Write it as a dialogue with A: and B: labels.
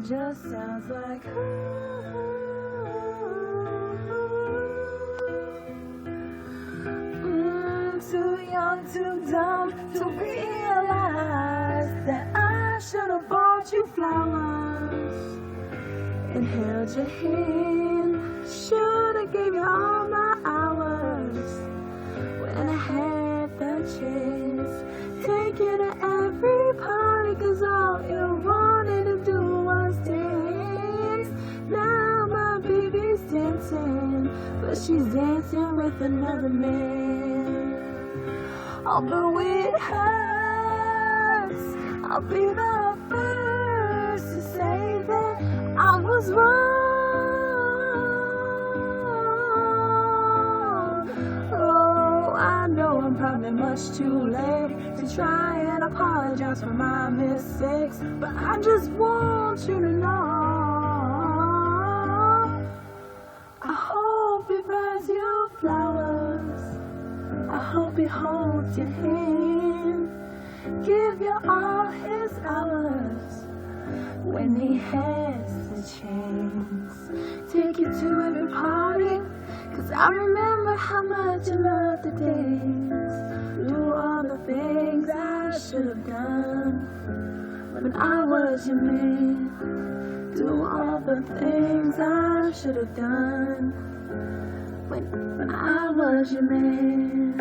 A: just sounds like too young, too dumb to realize that I should have bought you flowers and held your hand. Should have gave you all my hours when I had the chance. Take you to every party, 'cause all you wanted to do was dance. Now my baby's dancing, but she's dancing with another man. Although it hurts, I'll be the first to say that I was wrong. Oh, I know I'm probably much too late to try and apologize for my mistakes, but I just want you to know I hope he buys you flowers. I hope he holds your hand, give you all his hours when he has the chance. Take you to every party, 'cause I remember how much you loved to dance. Do all the things I should have done when I was your man. Do all the things I should have done when I was your man.